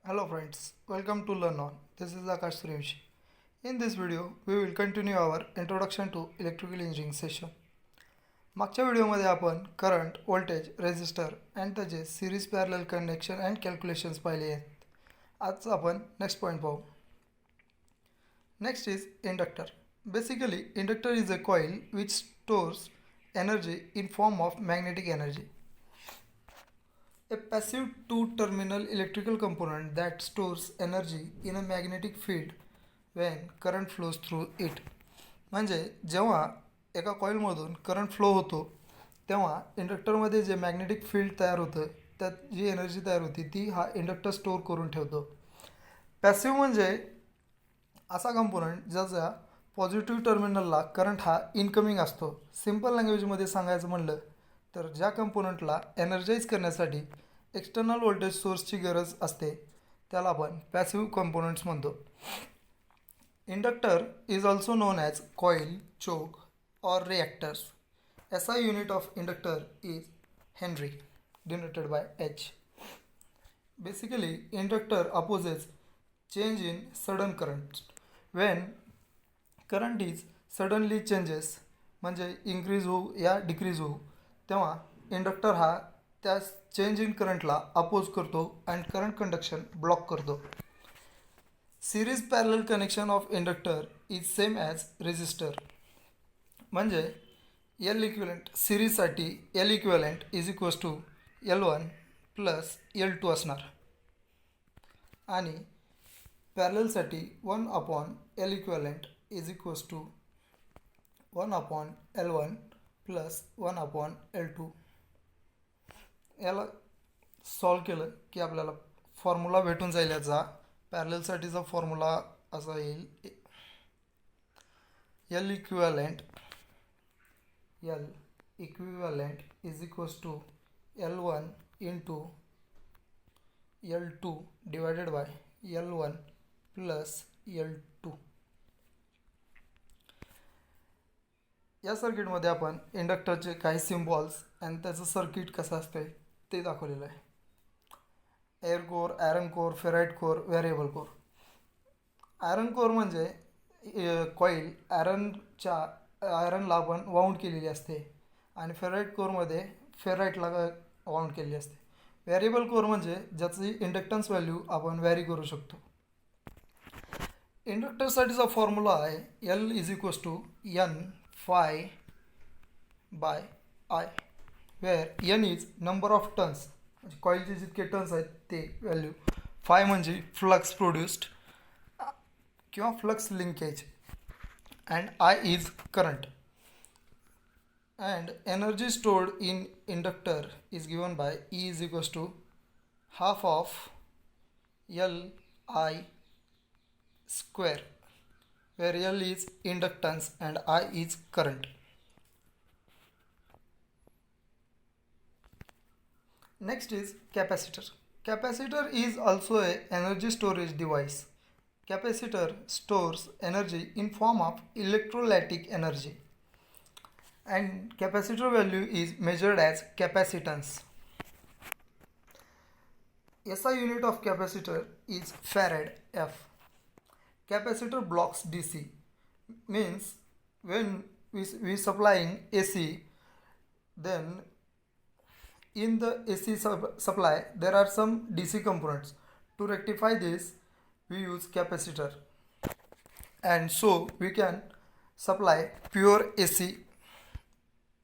Hello friends, welcome to Learn On. This is Akash Suryavanshi. In this video, we will continue our introduction to electrical engineering session. मागच्या व्हिडिओमध्ये आपण current, voltage, resistor आणि त्याचे series parallel connection and calculations पाहिले आहेत. आज आपण next point पाहू. Next is inductor. Basically, inductor is a coil which stores energy in form of magnetic energy. A passive two-terminal electrical component that stores energy in a magnetic field when current flows through it. म्हणजे जेव्हा एका कॉईलमधून current flow होतो तेव्हा इंडक्टरमध्ये जे magnetic field तयार होतं त्यात जी एनर्जी तयार होती ती हा इंडक्टर स्टोअर करून ठेवतो. पॅसिव्ह म्हणजे असा कंपोनंट ज्याचा पॉझिटिव्ह टर्मिनलला करंट हा इनकमिंग असतो. सिम्पल लँग्वेजमध्ये सांगायचं म्हणलं तर ज्या कंपोनंटला एनर्जाइज करण्यासाठी एक्सटर्नल व्होल्टेज सोर्सची गरज असते त्याला आपण पॅसिव्ह कंपोनंट्स म्हणतो. Inductor is also known as coil, choke or reactors. SI unit of inductor is Henry, denoted by H. Basically, inductor opposes change in sudden current. When current is suddenly changes, म्हणजे increase होऊ या decrease होऊ, तेव्हा inductor हा त्या change in करंटला oppose करतो and current conduction block करतो. Series parallel connection of inductor is same as resistor. म्हणजे एल इक्विवलेंट सिरीजसाठी L equivalent is equals to L1 plus L2 असणार आणि पॅरललसाठी 1/L equivalent is equals to 1/L1 plus 1/L2. याला solve केलं की आपल्याला फॉर्म्युला भेटून जाईल. याचा पॅरललसाठीचा फॉर्म्युला असा येईल L equivalent is equals to L1 into L2 divided by L1 plus L2. या सर्किटमध्ये आपण इंडक्टरचे काही सिम्बॉल्स आणि त्याचं सर्किट कसं असते ते दाखवलेलं आहे. Air core, iron core, ferrite core, variable core. Iron core म्हणजे कॉईल आयरनला आपण वाउंड केलेली असते आणि फेराइट कोरमध्ये फेराइटला वाउंड केलेली असते. व्हेरिएबल कोर म्हणजे ज्याची इंडक्टन्स व्हॅल्यू आपण व्हॅरी करू शकतो. इंडक्टरसाठीचा फॉर्म्युला आहे L is equals to N phi by I, where N is number of turns, म्हणजे कॉईलचे जितके टर्न्स आहेत ते व्हॅल्यू. फाय म्हणजे फ्लक्स प्रोड्यूस्ड किंवा flux linkage and I is current, and energy stored in inductor is given by E is equals to half of L I square, where L is inductance and I is current. Next is capacitor. Capacitor is also a energy storage device. Capacitor stores energy in form of electrolytic energy and capacitor value is measured as capacitance. SI unit of capacitor is farad F. Capacitor blocks DC, means when we supplying AC, then in the AC supply there are some DC components. To rectify this we use capacitor and so we can supply pure AC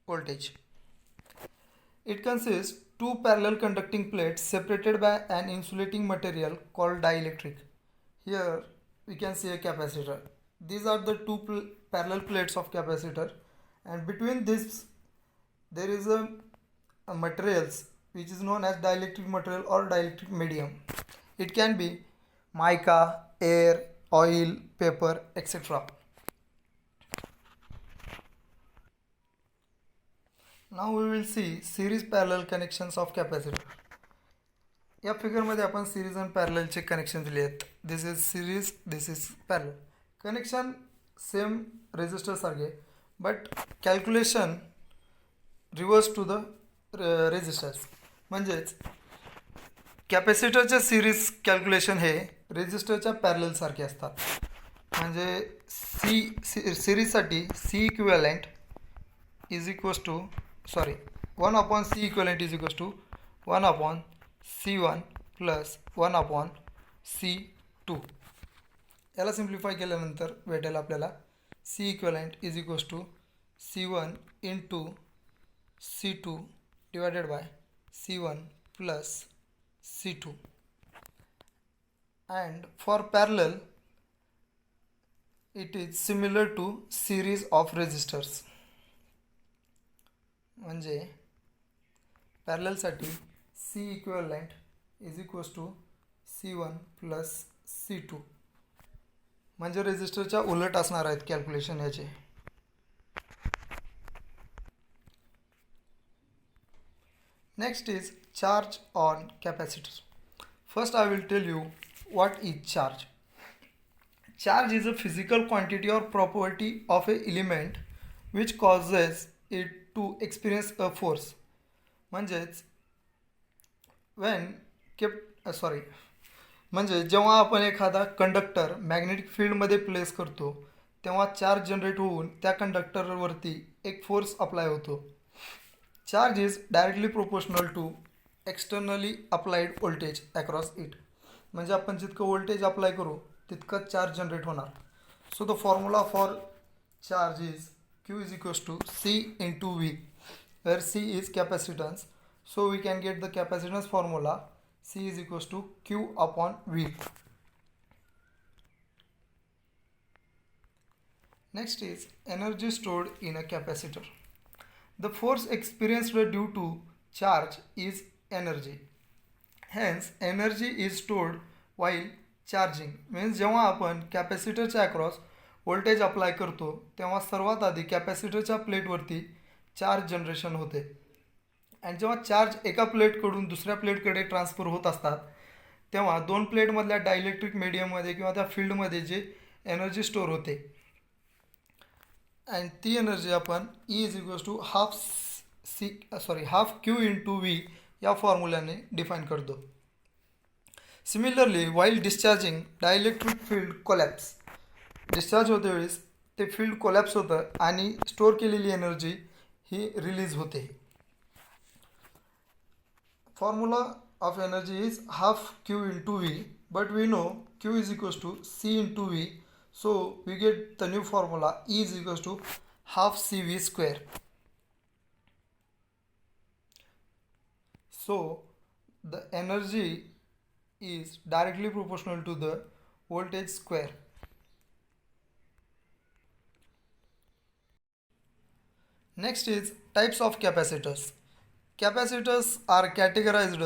voltage. It consists two parallel conducting plates separated by an insulating material called dielectric. Here we can see a capacitor. These are the two parallel plates of capacitor, and between this there is a materials which is known as dielectric material or dielectric medium. It can be mica, air, oil, paper, etc. Now we will see series parallel connections of capacitor. या फिगरमध्ये आपण series आणि पॅरललचे connection दिले आहेत. This is series, this is parallel. Connection same resistor सारखे, but calculation reverse to the resistors. म्हणजेच कॅपॅसिटरचे series calculation हे रेजिस्टरच्या पॅरलल सारखे असतात. म्हणजे सिरीजसाठी C equivalent is equals to 1/C equivalent is equals to 1/C1 plus 1/C2. याला सिम्प्लिफाय केल्यानंतर भेटेल आपल्याला C equivalent is equals to C1 into C2 divided by C1 plus C2. And for parallel it is similar to series of resistors. म्हणजे parallel साठी C equivalent is equals to C1 plus C2. म्हणजे रेजिस्टरच्या उलट असणार आहेत calculation याचे. Next is charge on capacitor. First I will tell you what is charge. Charge is a physical quantity or property of a element which causes it to experience a force. म्हणजेच म्हणजे जेव्हा आपण एखादा conductor magnetic फील्डमध्ये place करतो तेव्हा charge generate होऊन त्या कंडक्टरवरती एक फोर्स अप्लाय होतो. Charge is directly proportional to externally applied voltage across it. म्हणजे आपण जितकं व्होल्टेज अप्लाय करू तितकं चार्ज जनरेट होणार. So the formula for charge is Q is equals to C into V, where C is capacitance. So we can get the capacitance formula C is equals to Q upon V. Next is energy stored in a capacitor. The force experienced due to charge is energy. Hence energy is stored while charging. Means जेव्हा आपण कॅपॅसिटरच्या across voltage apply करतो तेव्हा सर्वात आधी कॅपॅसिटरच्या प्लेटवरती charge generation होते. आणि जेव्हा चार्ज एका प्लेटकडून दुसऱ्या प्लेटकडे ट्रान्सफर होत असतात तेव्हा दोन प्लेटमधल्या डायलेक्ट्रिक मीडियममध्ये किंवा त्या फील्डमध्ये जे एनर्जी स्टोअर होते आणि ती एनर्जी आपण E is equals to half Q into V या फॉर्म्युल्याने डिफाईन करतो. Similarly while discharging dielectric field collapse. Discharge होते वेळेस ते फील्ड कोलॅप्स होतं आणि स्टोअर केलेली एनर्जी ही रिलीज होते. Formula of energy is half Q into V, but we know Q is equals to C into V. So we get the new formula E is equals to half CV square. So the energy is directly proportional to the voltage square. Next is types of capacitors. Capacitors are categorized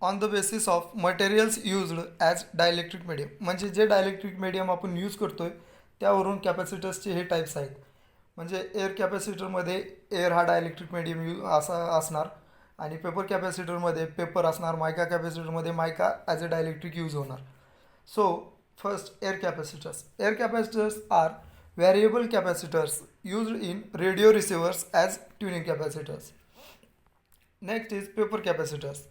on the basis of materials used as dielectric medium. म्हणजे जे dielectric medium आपण use करतो आहे त्यावरून कॅपॅसिटर्सचे हे types आहेत. म्हणजे air कॅपॅसिटरमध्ये एअर हा डायलेक्ट्रिक मीडियम असणार आणि पेपर कॅपॅसिटरमध्ये पेपर असणार. मायका कॅपॅसिटरमध्ये mica as a dielectric use होणार. So first air capacitors. Air capacitors are variable capacitors used in radio receivers as tuning capacitors. Next is paper capacitors.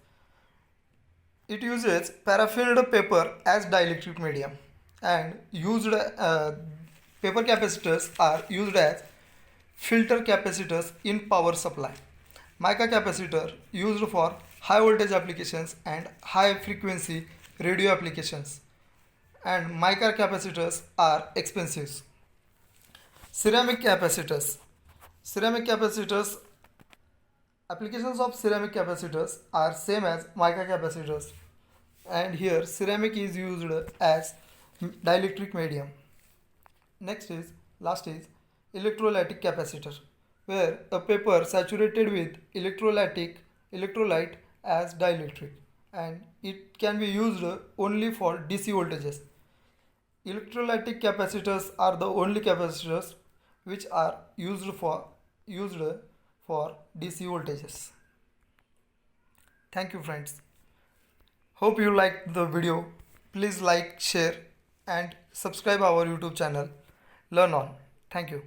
It uses paraffined paper as dielectric medium and used paper capacitors are used as filter capacitors in power supply. Mica capacitor used for high voltage applications and high frequency radio applications, and mica capacitors are expensive. Ceramic capacitors. Ceramic capacitors. Applications of ceramic capacitors are same as mica capacitors, and here ceramic is used as dielectric medium. Last is electrolytic capacitor, where a paper saturated with electrolyte as dielectric, and it can be used only for DC voltages. Electrolytic capacitors are the only capacitors which are used for DC voltages. Thank you friends. Hope you liked the video. Please like, share and subscribe our YouTube channel. Learn on. Thank you.